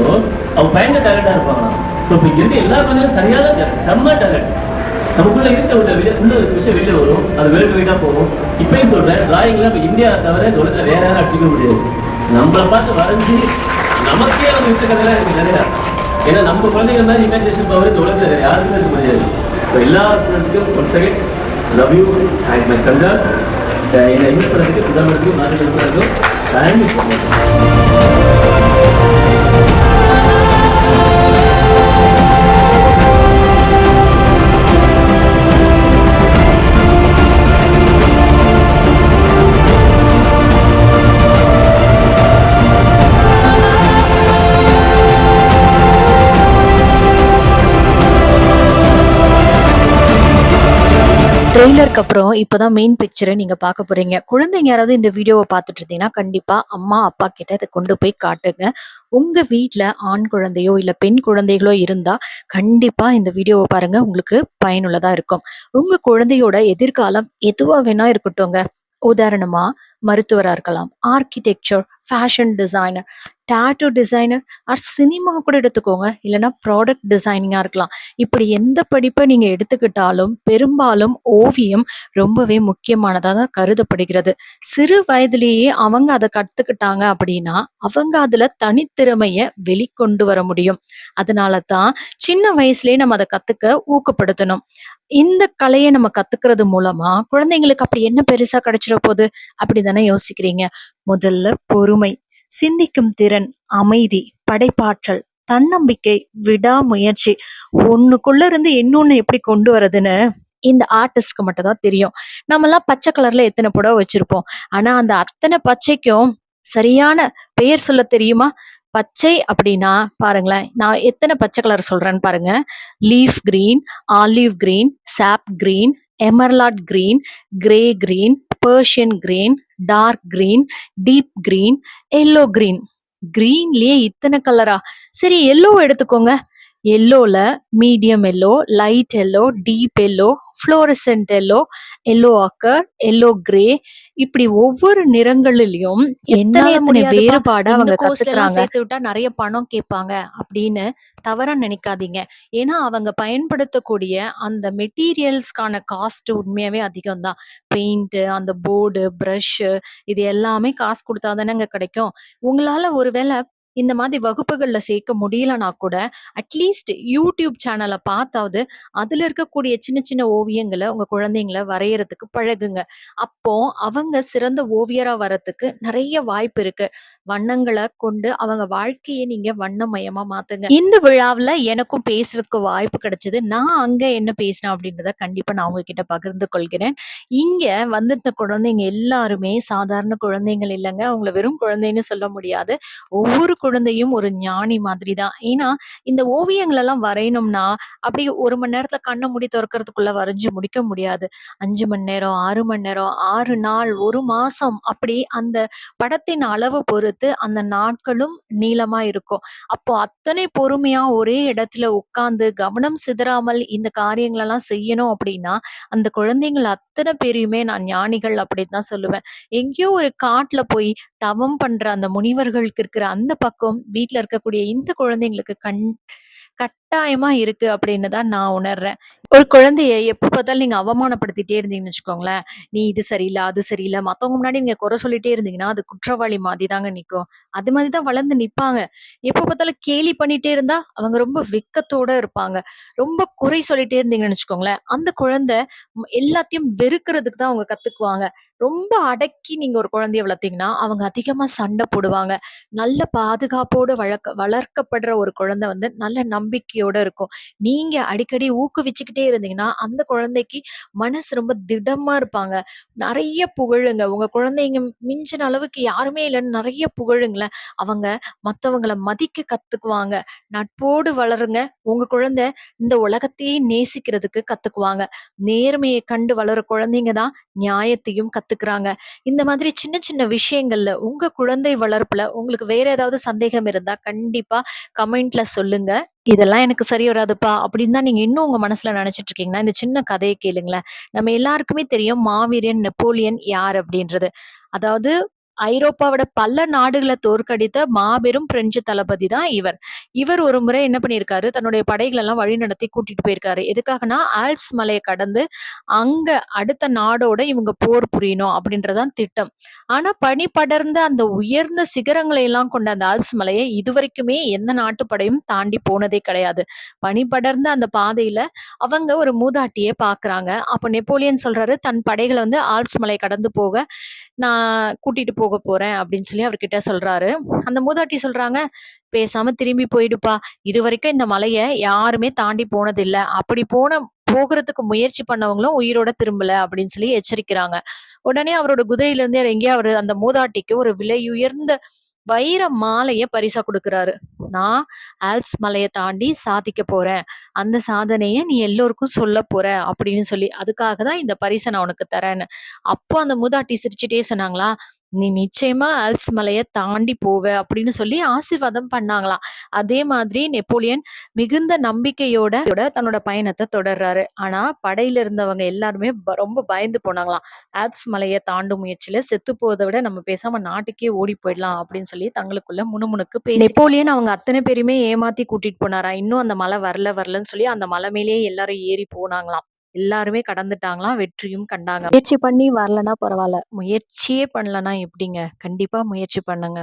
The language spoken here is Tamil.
இருக்காங்களோ அவங்க பயங்கர டேலண்டா இருப்பாங்க. ஸோ இப்போ இருக்க எல்லா குழந்தைகளும் சரியான செம்ம டேலண்ட். நமக்குள்ள இருக்க உள்ள ஒரு விஷயம் வெளியே வரும், அது வேர்ல்டு வைடா போகும். இப்பயும் சொல்றேன், டிராயிங்ல நம்ம இந்தியா தவிர இந்த உலகத்தில் வேற யாரும் அடிச்சுக்க முடியாது. நம்மளை பார்த்து வரைஞ்சி நமக்கே அவங்க விட்ட கதையெல்லாம் இருக்கு நிறையா. ஏன்னா நம்ம குழந்தைங்க மாதிரி இமேஜினேஷன் பவர் இந்த உலகத்தில் வேற யாருக்குமே இருக்க முடியாது. ஸோ எல்லா ஸ்டூடெண்ட்ஸ்க்கும் one second love you and my கங்காஸ். என்னை இன்வைட் பண்ணுறதுக்கு சுதாமனுக்கும் நாட்டுக்கும் தேங்க்யூ ஸோ மச். ட்ரெய்லருக்கு அப்புறம் இப்பதான் மெயின் பிக்சரை நீங்க பார்க்க போறீங்க. குழந்தைங்க யாராவது இந்த வீடியோவை பார்த்துட்டு இருந்தீங்கன்னா கண்டிப்பா அம்மா அப்பா கிட்ட இதை கொண்டு போய் காட்டுங்க. உங்க வீட்ல ஆண் குழந்தையோ இல்ல பெண் குழந்தைகளோ இருந்தா கண்டிப்பா இந்த வீடியோவை பாருங்க, உங்களுக்கு பயனுள்ளதா இருக்கும். உங்க குழந்தையோட எதிர்காலம் எதுவா வேணா இருக்கட்டும்ங்க. உதாரணமா மருத்துவரா இருக்கலாம், architecture, fashion designer, tattoo designer, or cinema கூட எடுத்துக்கோங்க. இல்லைன்னா ப்ராடக்ட் டிசைனிங்கா இருக்கலாம். இப்படி எந்த படிப்பை நீங்க எடுத்துக்கிட்டாலும் பெரும்பாலும் ஓவியம் ரொம்பவே முக்கியமானதா தான் கருதப்படுகிறது. சிறு வயதிலேயே அவங்க அதை கத்துக்கிட்டாங்க அப்படின்னா அவங்க அதுல தனித்திறமைய வெளிக்கொண்டு வர முடியும். அதனால தான் சின்ன வயசுலயே நம்ம அதை கத்துக்க ஊக்கப்படுத்தணும். இந்த கலையை நம்ம கத்துக்கிறது மூலமா குழந்தைங்களுக்கு அப்படி என்ன பெருசா கிடைச்சிட போகுது அப்படிதானே யோசிக்கிறீங்க? முதல்ல பொறுமை, சிந்திக்கும் திறன், அமைதி, படைப்பாற்றல், தன்னம்பிக்கை, விடாமுயற்சி, ஒண்ணுக்குள்ள இருந்து இன்னொன்னு எப்படி கொண்டு வரதுன்னு இந்த ஆர்டிஸ்ட்க்கு மட்டும் தான் தெரியும். நம்ம எல்லாம் பச்சை கலர்ல எத்தனை புடவை வச்சிருப்போம். ஆனா அந்த அத்தனை பச்சைக்கும் சரியான பெயர் சொல்ல தெரியுமா? பச்சை அப்படின்னா பாருங்களேன், நான் எத்தனை பச்சை கலர் சொல்றேன்னு பாருங்க. Leaf green, olive green, sap green, emerald green, grey green, Persian green, dark green, deep green, yellow green. கிரீன்லயே இத்தனை கலரா? சரி, எல்லோ எடுத்துக்கோங்க. எல்லோல medium yellow, light yellow, deep yellow, fluorescent yellow, yellow ochre, yellow grey, இப்படி ஒவ்வொரு நிறங்களிலும் எத்தனை வேறுபாடு அவங்க கத்துக்கிறாங்க. சேர்த்து விட்டா நிறைய பணம் கேட்பாங்க அப்படின்னு தவறா நினைக்காதீங்க. ஏன்னா அவங்க பயன்படுத்தக்கூடிய அந்த மெட்டீரியல்ஸ்க்கான காஸ்ட் உண்மையாவே அதிகம் தான். பெயிண்ட், அந்த போர்டு, ப்ரஷ், இது எல்லாமே காசு கொடுத்தாதானங்க கிடைக்கும். உங்களால ஒருவேளை இந்த மாதிரி வகுப்புகள்ல சேர்க்க முடியலனா கூட அட்லீஸ்ட் யூடியூப் சேனலை பார்த்தாவது அதுல இருக்கக்கூடிய சின்ன சின்ன ஓவியங்களை உங்க குழந்தைங்களை வரையறதுக்கு பழகுங்க. அப்போ அவங்க சிறந்த ஓவியரா வரத்துக்கு நிறைய வாய்ப்பு இருக்கு. வண்ணங்களை கொண்டு அவங்க வாழ்க்கையை நீங்க வண்ணமயமா மாத்துங்க. இந்த விழாவுல எனக்கும் பேசுறதுக்கு வாய்ப்பு கிடைச்சது. நான் அங்க என்ன பேசினேன் அப்படின்றத கண்டிப்பா நான் உங்ககிட்ட பகிர்ந்து கொள்கிறேன். இங்க வந்திருந்த குழந்தைங்க எல்லாருமே சாதாரண குழந்தைகள் இல்லைங்க. அவங்கள வெறும் குழந்தைன்னு சொல்ல முடியாது. ஒவ்வொரு குழந்தையும் ஒரு ஞானி மாதிரி தான். ஏன்னா இந்த ஓவியங்கள் எல்லாம் வரையணும்னா அப்படி 1 மணி நேரத்துல கண்ணை மூடி திறக்கிறதுக்குள்ள வரைஞ்சு முடிக்க முடியாது. 5 மணி நேரம், 6 மணி நேரம், 6 நாள், 1 மாசம், அப்படி அந்த படத்தின் அளவு பொறுத்து அந்த நாட்களும் நீளமா இருக்கும். அப்போ அத்தனை பொறுமையா ஒரே இடத்துல உட்கார்ந்து கவனம் சிதறாமல் இந்த காரியங்கள் எல்லாம் செய்யணும் அப்படின்னா அந்த குழந்தைகள் அத்தனை பேரையுமே நான் ஞானிகள் அப்படின்னு தான் சொல்லுவேன். எங்கேயோ ஒரு காட்டுல போய் தவம் பண்ற அந்த முனிவர்களுக்கு இருக்கிற அந்த பக்கம் வீட்ல இருக்கக்கூடிய இந்த குழந்தைங்களுக்கு கட்டாயமா இருக்கு அப்படின்னு தான் நான் உணர்றேன். ஒரு குழந்தைய எப்ப பார்த்தாலும் நீங்க அவமானப்படுத்திட்டே இருந்தீங்கன்னு வச்சுக்கோங்களேன், நீ இது சரியில்லை, அது சரியில்லை, மத்தவங்க முன்னாடி நீங்க குறை சொல்லிட்டே இருந்தீங்கன்னா அது குற்றவாளி மாதிரி தாங்க நிக்கும். அது மாதிரி தான் வளர்ந்து நிப்பாங்க. எப்ப பார்த்தாலும் கேலி பண்ணிட்டே இருந்தா அவங்க ரொம்ப வெட்கத்தோட இருப்பாங்க. ரொம்ப குறை சொல்லிட்டே இருந்தீங்கன்னு வச்சுக்கோங்களேன், அந்த குழந்தை எல்லாத்தையும் வெறுக்கிறதுக்கு தான் அவங்க கத்துக்குவாங்க. ரொம்ப அடக்கி நீங்க ஒரு குழந்தைய வளர்த்தீங்கன்னா அவங்க அதிகமா சண்டை போடுவாங்க. நல்ல பாதுகாப்போடு வளர்க்கப்படுற ஒரு குழந்தை வந்து நல்ல நம்பிக்கையோட இருக்கும். நீங்க அடிக்கடி ஊக்குவிச்சுக்கிட்டே இருந்தீங்கன்னா அந்த குழந்தைக்கு மனசு ரொம்ப திடமா இருப்பாங்க. நிறைய புகழுங்க. உங்க குழந்தைங்க மிஞ்சின அளவுக்கு யாருமே இல்லைன்னு நிறைய புகழுங்களேன். அவங்க மத்தவங்கள மதிக்க கத்துக்குவாங்க. நட்போடு வளருங்க. உங்க குழந்தை இந்த உலகத்தையே நேசிக்கிறதுக்கு கத்துக்குவாங்க. நேர்மையை கண்டு வளர குழந்தைங்க தான் நியாயத்தையும் கத்துக்கிறாங்க. இந்த மாதிரி சின்ன சின்ன விஷயங்கள்ல உங்க குழந்தை வளர்ப்புல உங்களுக்கு வேற ஏதாவது சந்தேகம் இருந்தா கண்டிப்பா கமெண்ட்ல சொல்லுங்க. இதெல்லாம் எனக்கு சரி வராதுப்பா அப்படின்னு தான் நீங்க இன்னும் உங்க மனசுல நினைச்சிட்டு இருக்கீங்கன்னா இந்த சின்ன கதையை கேளுங்களேன். நம்ம எல்லாருக்குமே தெரியும் மாவீரன் நெப்போலியன் யார் அப்படின்றது. அதாவது ஐரோப்பாவோட பல நாடுகளை தோற்கடித்த மாபெரும் பிரெஞ்சு தளபதி தான் இவர். இவர் ஒரு முறை என்ன பண்ணியிருக்காரு, தன்னுடைய படைகள் எல்லாம் வழிநடத்தி கூட்டிட்டு போயிருக்காரு. எதுக்காகன்னா, ஆல்ப்ஸ் மலையை கடந்து அங்க அடுத்த நாடோட இவங்க போர் புரியணும் அப்படின்றதான் திட்டம். ஆனா பனி படர்ந்த அந்த உயர்ந்த சிகரங்களை எல்லாம் கொண்ட அந்த ஆல்ப்ஸ் மலையை இதுவரைக்குமே எந்த நாட்டு படையும் தாண்டி போனதே கிடையாது. பனி படர்ந்த அந்த பாதையில அவங்க ஒரு மூதாட்டியை பாக்குறாங்க. அப்ப நெப்போலியன் சொல்றாரு, தன் படைகளை வந்து ஆல்ப்ஸ் மலை கடந்து போக நான் கூட்டிட்டு போக போறேன் அப்படின்னு சொல்லி அவர்கிட்ட சொல்றாரு. அந்த மூதாட்டி சொல்றாங்க, பேசாம திரும்பி போயிடுப்பா, இது வரைக்கும் இந்த மலைய யாருமே தாண்டி போனதில்ல, அப்படி போகிறதுக்கு முயற்சி பண்ணவங்களும் உயிரோட திரும்பல அப்படின்னு சொல்லி எச்சரிக்கிறாங்க. உடனே அவரோட குதிரையில இருந்து இறங்கி அவரு அந்த மூதாட்டிக்கு ஒரு விலையுயர்ந்த வைர மாலைய பரிசா கொடுக்கிறாரு. நான் ஆல்ப்ஸ் மலையை தாண்டி சாதிக்க போறேன், அந்த சாதனைய நீ எல்லோருக்கும் சொல்ல போற அப்படின்னு சொல்லி, அதுக்காக தான் இந்த பரிசை நான் உனக்கு தரேன்னு. அப்போ அந்த மூதாட்டி சிரிச்சுட்டே சொன்னாங்களா, நீ நிச்சயமா ஆல்ப்ஸ் மலையை தாண்டி போவ அப்படின்னு சொல்லி ஆசீர்வாதம் பண்ணாங்களாம். அதே மாதிரி நெப்போலியன் மிகுந்த நம்பிக்கையோட தன்னோட பயணத்தை தொடர்றாரு. ஆனா படையில இருந்தவங்க எல்லாருமே ரொம்ப பயந்து போனாங்களாம். ஆல்ப்ஸ் மலையை தாண்டும் முயற்சியில செத்து போவதை விட நம்ம பேசாம நாட்டுக்கே ஓடி போயிடலாம் அப்படின்னு சொல்லி தங்களுக்குள்ள முணுமுணுக்கு நெப்போலியன் அவங்க அத்தனை பேருமே ஏமாத்தி கூட்டிட்டு போனாரா. இன்னும் அந்த மலை வரலன்னு சொல்லி அந்த மலை மேலேயே எல்லாரும் ஏறி போனாங்களாம். எல்லாருமே கடந்துட்டாங்களாம், வெற்றியும் கண்டாங்க. முயற்சி பண்ணி வரலன்னா பரவாயில்ல, முயற்சியே பண்ணலன்னா எப்படிங்க? கண்டிப்பா முயற்சி பண்ணுங்க.